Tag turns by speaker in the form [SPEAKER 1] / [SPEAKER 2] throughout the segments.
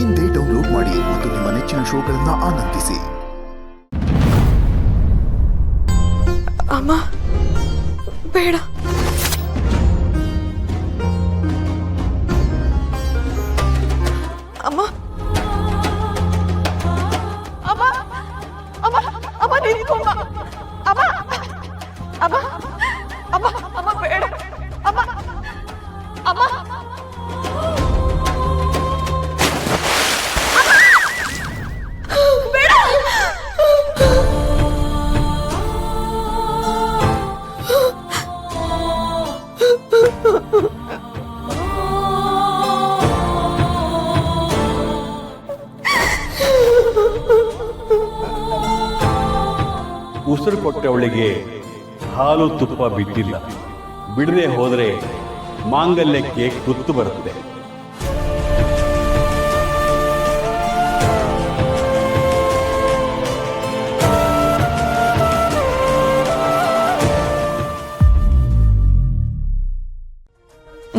[SPEAKER 1] ಇಂದೇ ಡೌನ್ಲೋಡ್ ಮಾಡಿ ಮತ್ತು ನಿಮ್ಮ ನೆಚ್ಚಿನ ಶೋಗಳನ್ನು ಆನಂದಿಸಿ.
[SPEAKER 2] ಅಮ್ಮ ಬೇಡ. ಅಮ್ಮ ಅಮ್ಮ ಅಮ್ಮ ಅಮ್ಮ ನಿಂತ್ಕೊಮ್ಮ. ಅಮ್ಮ ಅಮ್ಮ ಅಮ್ಮ ಅಮ್ಮ ಬೇಡ. ಅಮ್ಮ ಅಮ್ಮ ಬೇಡ.
[SPEAKER 3] ಉಸಿರು ಕೊಟ್ಟವಳಿಗೆ ಹಾಲು ತುಪ್ಪ ಬಿಟ್ಟಿಲ್ಲ. ಬಿಡದೆ ಹೋದರೆ ಮಾಂಗಲ್ಯಕ್ಕೆ ಕುತ್ತು ಬರುತ್ತೆ.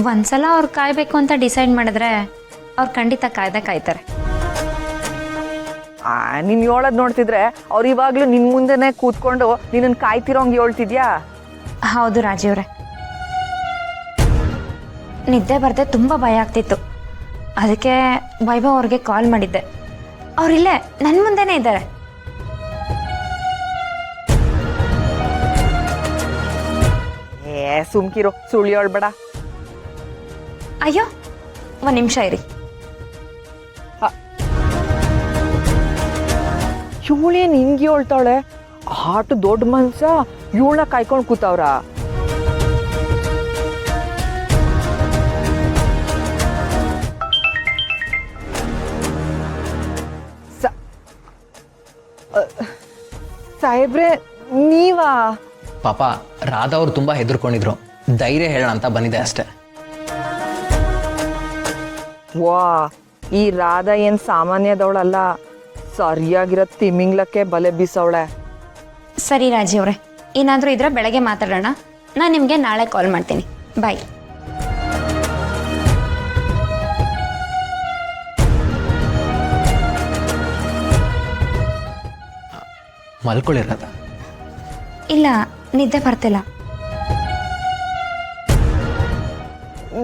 [SPEAKER 4] ಒಂದ್ಸಲ ಅವ್ರು ಕಾಯ್ಬೇಕು ಅಂತ ಡಿಸೈಡ್ ಮಾಡಿದ್ರೆ ಅವ್ರು ಖಂಡಿತ ಕಾಯ್ತಾರೆ.
[SPEAKER 2] ನೀನ್ ಹೇಳೋದ್ ನೋಡ್ತಿದ್ರೆ ಅವ್ರು ಇವಾಗ್ಲೂ ನಿನ್ ಮುಂದೆನೆ ಕೂತ್ಕೊಂಡು ನಿನ್ನನ್ ಕಾಯ್ತಿರೋಂಗ್ ಹೇಳ್ತಿದ್ಯಾ?
[SPEAKER 4] ಹೌದು ರಾಜಿಯವ್ರೆ, ನಿದ್ದೆ ಬರ್ದೆ ತುಂಬ ಭಯ ಆಗ್ತಿತ್ತು. ಅದಕ್ಕೆ ವೈಭವ್ ಅವ್ರಿಗೆ ಕಾಲ್ ಮಾಡಿದ್ದೆ. ಅವ್ರಿಲ್ಲೇ ನನ್ನ ಮುಂದೆನೇ ಇದ್ದಾರೆ.
[SPEAKER 2] ಸುಮ್ಕಿರೋ, ಸುಳ್ಳು ಹೇಳ್ಬೇಡ.
[SPEAKER 4] ಅಯ್ಯೋ ಒಂದು ನಿಮಿಷ ಇರಿ.
[SPEAKER 2] ಇವಳೇನ್ ಹಿಂಗೆ ಹೇಳ್ತಾಳೆ? ಆಟು ದೊಡ್ಡ ಮನ್ಸ ಇವಳ ಕಾಯ್ಕೊಂಡು ಕೂತವ್ರ. ಸಾಹೇಬ್ರೆ ನೀವಾ?
[SPEAKER 5] ಪಾಪ ರಾಧಾ ಅವ್ರು ತುಂಬಾ ಹೆದರ್ಕೊಂಡಿದ್ರು. ಧೈರ್ಯ ಹೇಳೋಣ ಅಂತ ಬಂದಿದೆ ಅಷ್ಟೇ.
[SPEAKER 2] ವಾ, ಈ ರಾಧಾ ಏನ್ ಸಾಮಾನ್ಯದವಳಲ್ಲ. ಸರಿಯಾಗಿರೋ ತಿಮಿಂಗ್ಲಕ್ಕೆ ಬಲೆ ಬೀಸವಳೆ.
[SPEAKER 4] ಸರಿ ರಾಜಿಯವ್ರೆ, ಏನಾದರೂ ಇದ್ರೆ ಬೆಳಗ್ಗೆ ಮಾತಾಡೋಣ. ನಾನು ನಿಮಗೆ ನಾಳೆ ಕಾಲ್ ಮಾಡ್ತೀನಿ. ಬಾಯ್.
[SPEAKER 5] ಮಲ್ಕೊಳ್ಳಿರೋದ?
[SPEAKER 4] ಇಲ್ಲ, ನಿದ್ದೆ ಬರ್ತಿಲ್ಲ.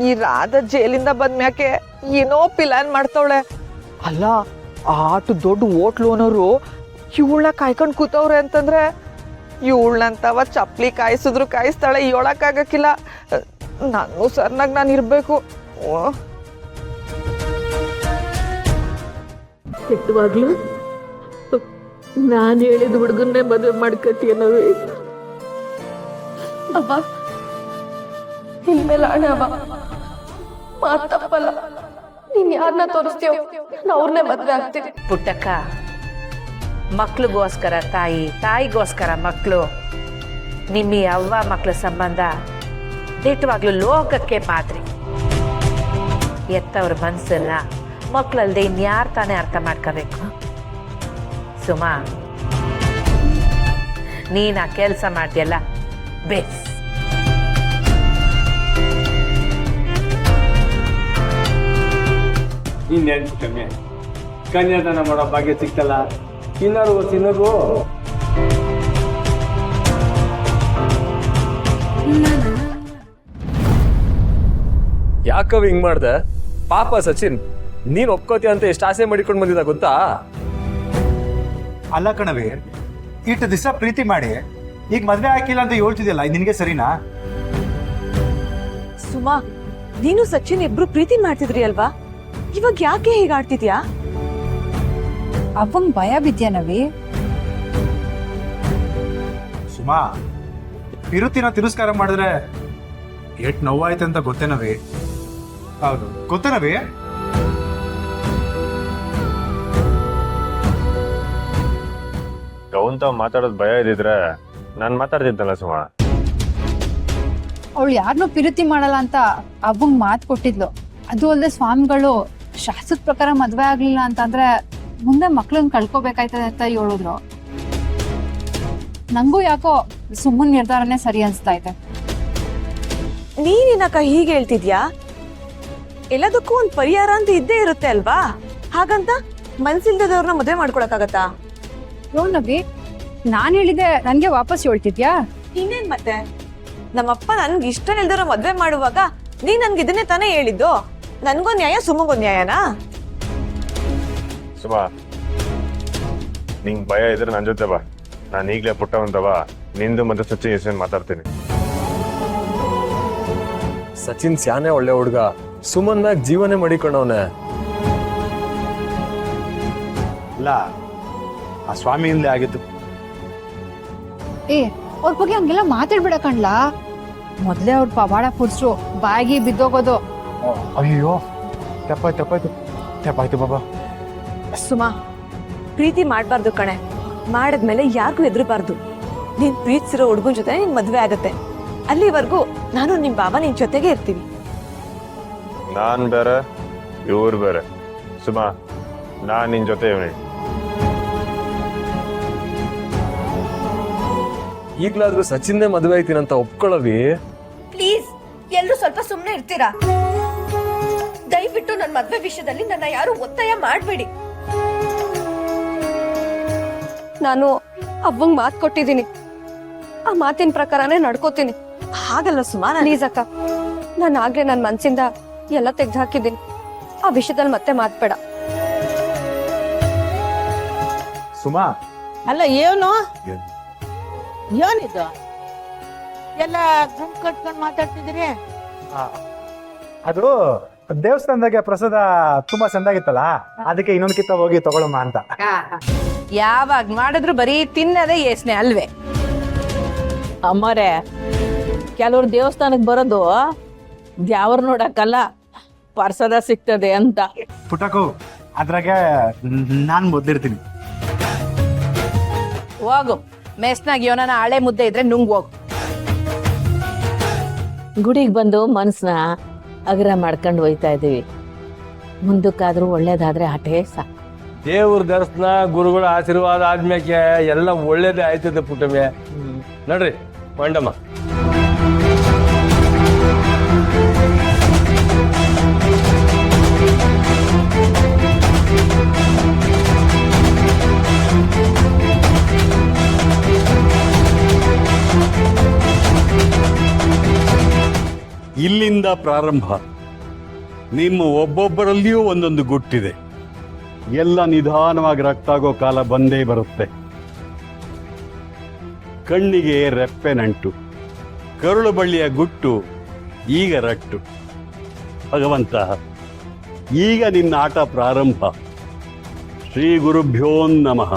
[SPEAKER 2] ಈ ರಾಧಾ ಜೈಲಿಂದ ಬಂದ್ಮ್ಯಾಕೆ ಏನೋ ಪ್ಲಾನ್ ಮಾಡ್ತಾವಳೆ. ಅಲ್ಲ, ಆಟು ದೊಡ್ಡ ಹೋಟ್ಲು ಓನರು ಇವಳನ್ನ ಕಾಯ್ಕೊಂಡು ಕೂತವ್ರೆ ಅಂತಂದ್ರೆ ಇವಳನ್ನಂತವ ಚಪ್ಲಿ ಕಾಯಿಸಿದ್ರು ಕಾಯಿಸ್ತಾಳೆ. ಹೇಳಕ್ಕಾಗಕ್ಕಿಲ್ಲ. ನಾನು ಸರ್ನಾಗ ನಾನು ಇರ್ಬೇಕು.
[SPEAKER 6] ಕೆಟ್ಟವಾಗ್ಲು ನಾನು ಹೇಳಿದ ಹುಡುಗನ್ನೇ ಮದುವೆ ಮಾಡ್ಕತಿ ಅನ್ನೋದು. ಅಬ್ಬ ಇನ್ಮೇಲೆ ಹಣೆ ಅಬ್ಬ ಮಾತ್ ತಪ್ಪಲ್ಲ. ನೀನ್ ಯಾರನ್ನ ತೋರಿಸ್ತೀಯೋ ನಾನು ಅವ್ರನ್ನೇ ಮದ್ವೆ ಆಗ್ತೀನಿ.
[SPEAKER 7] ಪುಟ್ಟಕ್ಕ, ಮಕ್ಳಿಗೋಸ್ಕರ ತಾಯಿ, ತಾಯಿಗೋಸ್ಕರ ಮಕ್ಕಳು. ನಿಮ್ಮ ಅವ್ವ ಮಕ್ಕಳ ಸಂಬಂಧ ದಿಟ್ಟವಾಗ್ಲೂ ಲೋಕಕ್ಕೆ ಮಾದ್ರಿ. ಎತ್ತವ್ರ ಮನ್ಸನ್ನ ಮಕ್ಕಳಲ್ದೆ ಇನ್ಯಾರು ತಾನೇ ಅರ್ಥ ಮಾಡ್ಕೋಬೇಕು? ಸುಮಾ, ನೀನ್ ಆ ಕೆಲಸ ಮಾಡ್ತೀಯಲ್ಲ, ಬೇಸ್.
[SPEAKER 8] ಇನ್ನೇನು ಕಮ್ಮಿ ಕನ್ಯಾದಾನ ಮಾಡೋ ಭಾಗ್ಯ ಸಿಕ್ತಲ್ಲ. ಇನ್ನೂ
[SPEAKER 9] ಯಾಕವ ಹಿಂಗ್ ಮಾಡ್ದೆ? ಪಾಪ ಸಚಿನ್, ನೀನ್ ಒಪ್ಕೋತೀಯ ಅಂತ ಎಷ್ಟು ಆಸೆ ಮಾಡಿಕೊಂಡು ಬಂದಿದ್ದ ಗೊತ್ತಾ?
[SPEAKER 10] ಅಲ್ಲ ಕಣವಿ, ಇಷ್ಟು ದಿವಸ ಪ್ರೀತಿ ಮಾಡಿ ಈಗ ಮದ್ವೆ ಹಾಕಿಲ್ಲ ಅಂತ ಹೇಳ್ತಿದ್ಯಲ್ಲ, ನಿನಗೆ ಸರಿನಾ?
[SPEAKER 2] ಸುಮಾ, ನೀನು ಸಚಿನ್ ಇಬ್ರು ಪ್ರೀತಿ ಮಾಡ್ತಿದ್ರಿ ಅಲ್ವಾ? ಇವಾಗ ಯಾಕೆ ಹೀಗಾಡ್ತಿದ್ಯಾ?
[SPEAKER 11] ಅವಂಗ್ ಭಯ ಬಿದ್ಯಾನವಿ.
[SPEAKER 10] ಸುಮಾ, ಪಿರುತಿನ ತಿರಸ್ಕಾರ ಮಾಡಿದ್ರೆ ಎಷ್ಟ್ ನೋವಾಯ್ತಂತ ಗೊತ್ತೇನವಿ? ಹೌದು, ಗೊತ್ತೇನವಿ?
[SPEAKER 8] ಗೌಂತ ಮಾತಾಡೋದು ಭಯ ಇದ್ದಿದ್ರೆ ನಾನು ಮಾತಾಡ್ತಿದ್ದಲ್ಲ ಸುಮಾ.
[SPEAKER 11] ಅವಳು ಯಾರನ್ನೂ ಪಿರುತಿ ಮಾಡಲ್ಲ ಅಂತ ಅವಂಗ್ ಮಾತು ಕೊಟ್ಟಿದ್ಲು. ಅದು ಅಲ್ಲದೆ ಸ್ವಾಮಿಗಳು ಶಾಸ್ತ್ರದ ಪ್ರಕಾರ ಮದ್ವೆ ಆಗ್ಲಿಲ್ಲ ಅಂತಂದ್ರೆ ಮುಂದೆ ಮಕ್ಳನ್ನ ಕಳ್ಕೊಬೇಕಾಯ್ತದೆ ಅಂತ ಹೇಳಿದ್ರು. ನಂಗೂ ಯಾಕೋ ಸುಮ್ಮನ್ ನಿರ್ಧಾರನೇ ಸರಿ ಅನ್ಸ್ತಾ ಇದೆ.
[SPEAKER 2] ನೀನೇನಕ್ಕ ಹೀಗೆ ಹೇಳ್ತಿದ್ಯಾ? ಎಲ್ಲದಕ್ಕೂ ಒಂದು ಪರಿಹಾರ ಅಂತ ಇದ್ದೇ ಇರುತ್ತೆ ಅಲ್ವಾ? ಹಾಗಂತ ಮನ್ಸಿಲ್ದವ್ರನ್ನ ಮದುವೆ ಮಾಡ್ಕೊಳಕ್ಕಾಗತ್ತಾ?
[SPEAKER 11] ನವಿ ನಾನ್ ಹೇಳಿದೆ ನನ್ಗೆ ವಾಪಸ್ ಹೇಳ್ತಿದ್ಯಾ?
[SPEAKER 2] ಇನ್ನೇನ್ ಮತ್ತೆ, ನಮ್ಮಪ್ಪ ನನ್ಗೆ ಇಷ್ಟ ಇಲ್ದಿರೋ ಮದ್ವೆ ಮಾಡುವಾಗ ನೀನ್ ನನ್ಗೆ ಇದನ್ನೇ ತಾನೇ ಹೇಳಿದ್ದು. ನನ್ಗೊಂದ್ ನ್ಯಾಯ, ಸುಮಗೊಂದ್ ನ್ಯಾಯನಾ?
[SPEAKER 8] ಸುಮಾ, ನಿಂಗ್ ಭಯ ಇದ್ರೆ ನನ್ ಜೊತೆ ಬಾ. ನಾನು ಈಗ್ಲೇ ಪುಟ್ಟವಂತವ ನಿಂದು ಮತ್ತೆ ಸಚಿನ್ ಹೆಸರು ಮಾತಾಡ್ತೀನಿ.
[SPEAKER 9] ಸಚಿನ್ ಸ್ಯಾನೆ ಒಳ್ಳೆ ಹುಡ್ಗ, ಸುಮನ್ ಮ್ಯಾಗ ಜೀವನೇ ಮಾಡಿಕೊಂಡವನೆ.
[SPEAKER 10] ಇಲ್ಲ, ಆ ಸ್ವಾಮಿಯಿಂದಲೇ ಆಗಿತ್ತು.
[SPEAKER 11] ಏ ಅವ್ರ ಬಗ್ಗೆ ಹಂಗೆಲ್ಲ ಮಾತಾಡ್ಬಿಡ ಕಣ್ಲಾ. ಮೊದ್ಲೇ ಅವ್ರ ಪವಾಡ ಪುಡ್ಸ್ರು, ಬಾಯಿಗೆ ಬಿದ್ದೋಗೋದು.
[SPEAKER 10] ಅಯ್ಯೋ, ತಪ್ಪಾಯ್ತು ಬಾಬಾ.
[SPEAKER 2] ಸುಮಾ, ಪ್ರೀತಿ ಮಾಡ್ಬಾರ್ದು ಕಣೆ. ಮಾಡಿದ್ಮೇಲೆ ಯಾರಿಗೂ ಹೆದರ್ಬಾರ್ದು. ನೀನ್ ಪ್ರೀತಿಸಿರೋ ಹುಡುಗನ್ ಜೊತೆ ನಿನ್ ಮದ್ವೆ ಆಗತ್ತೆ. ಅಲ್ಲಿವರೆಗೂ ನಾನು ನಿಮ್ ಬಾಬಾ ನಿನ್ ಜೊತೆಗೆ ಇರ್ತೀವಿ.
[SPEAKER 8] ನಾನ್ ಬೇರೆ, ಇವ್ರು ಬೇರೆ. ಸುಮಾ, ನಾನ್ ನಿನ್ ಜೊತೆ ಇವನಿ.
[SPEAKER 9] ಈಗ್ಲಾದ್ರೂ ಸಚಿನ್ನೇ ಮದುವೆ ಆಯ್ತೀನಂತ ಒಪ್ಕೊಳ್ಳವಿ.
[SPEAKER 6] ಪ್ಲೀಸ್ ಎಲ್ರು ಸ್ವಲ್ಪ ಸುಮ್ನೆ ಇರ್ತೀರಾ? ದಯವಿಟ್ಟು ನನ್ನ ಮದ್ವೆ ವಿಷಯದಲ್ಲಿ ನನ್ನ ಯಾರು ಒತ್ತಾಯ ಮಾಡ್ಬೇಡಿ. ನಾನು ಅವ್ವಂಗ್ ಮಾತು ಕೊಟ್ಟಿದ್ದೀನಿ, ಆ ಮಾತಿನ ಪ್ರಕಾರನೇ ನಡ್ಕೋತೀನಿ.
[SPEAKER 2] ಹಾಗಲ್ಲ ಸುಮಾ,
[SPEAKER 6] ಪ್ಲೀಸ್ ಅಕ್ಕ, ನಾನು ಆಗ್ಲೇ ನನ್ನ ಮನ್ಸಿಂದ ಎಲ್ಲ ತೆಗ್ದು ಹಾಕಿದ್ದೀನಿ. ಆ ವಿಷಯದಲ್ಲಿ ಮತ್ತೆ ಮಾತ್ಬೇಡ.
[SPEAKER 10] ಸುಮಾ,
[SPEAKER 7] ಅಲ್ಲ ಏನು ಏನಿದು ಎಲ್ಲ ಗುಂಪು ಕಟ್ಕೊಂಡು ಮಾತಾಡ್ತಿದ್ದೀರಿ?
[SPEAKER 10] ಅದು ದೇವಸ್ಥಾನದಾಗೆ ಪ್ರಸಾದ ತುಂಬಾ ಚಂದಾಗಿತ್ತಲ್ಲ, ಅದಕ್ಕೆ ಇನ್ನೊಂದು ಕಿತ್ತ ಹೋಗಿ ತಗೊಳಮ್ಮ ಅಂತ.
[SPEAKER 7] ಯಾವಾಗ ಮಾಡಿದ್ರು ಬರೀ ತಿನ್ನದೇ ಯೋಚನೆ ಅಲ್ವೇ? ಅಮ್ಮರೇ, ಕೆಲವ್ರು ದೇವಸ್ಥಾನಕ್ಕೆ ಬರೋದು ದ್ಯಾವ್ರ ನೋಡಕ್ಕಲ್ಲ, ಪ್ರಸಾದ ಸಿಗ್ತದೆ ಅಂತ.
[SPEAKER 10] ಪುಟಕು, ಅದ್ರಾಗೆ ನಾನ್ ಮೊದ್ಲಿರ್ತೀನಿ.
[SPEAKER 7] ಹೋಗು, ಮೆಸ್ನಾಗ ಯೋನ ಹಳೆ ಮುದ್ದೆ ಇದ್ರೆ ನುಂಗ್ ಹೋಗು. ಗುಡಿಗೆ ಬಂದು ಮನ್ಸನ್ನ ಅಗ್ರ ಮಾಡ್ಕೊಂಡು ಹೋಯ್ತಾ ಇದೀವಿ. ಮುಂದಕ್ಕಾದ್ರೂ ಒಳ್ಳೇದಾದ್ರೆ ಹಠೇ ಸಾಕು.
[SPEAKER 9] ದೇವ್ರ ದರ್ಶನ, ಗುರುಗಳ ಆಶೀರ್ವಾದ ಆದ್ಮೇಲೆ ಎಲ್ಲ ಒಳ್ಳೇದೇ ಆಯ್ತದೆ ಪುಟ್ಟಮೆ. ನಡ್ರಿ ಮಂಡಮ್ಮ.
[SPEAKER 3] ಇಲ್ಲಿಂದ ಪ್ರಾರಂಭ. ನಿಮ್ಮ ಒಬ್ಬೊಬ್ಬರಲ್ಲಿಯೂ ಒಂದೊಂದು ಗುಟ್ಟಿದೆ. ಎಲ್ಲ ನಿಧಾನವಾಗಿ ರಕ್ತಾಗೋ ಕಾಲ ಬಂದೇ ಬರುತ್ತೆ. ಕಣ್ಣಿಗೆ ರೆಪ್ಪೆ ನಂಟು, ಕರುಳು ಬಳ್ಳಿಯ ಗುಟ್ಟು ಈಗ ರಟ್ಟು. ಭಗವಂತ, ಈಗ ನಿನ್ನ ಆಟ ಪ್ರಾರಂಭ. ಶ್ರೀ ಗುರುಭ್ಯೋ ನಮಃ.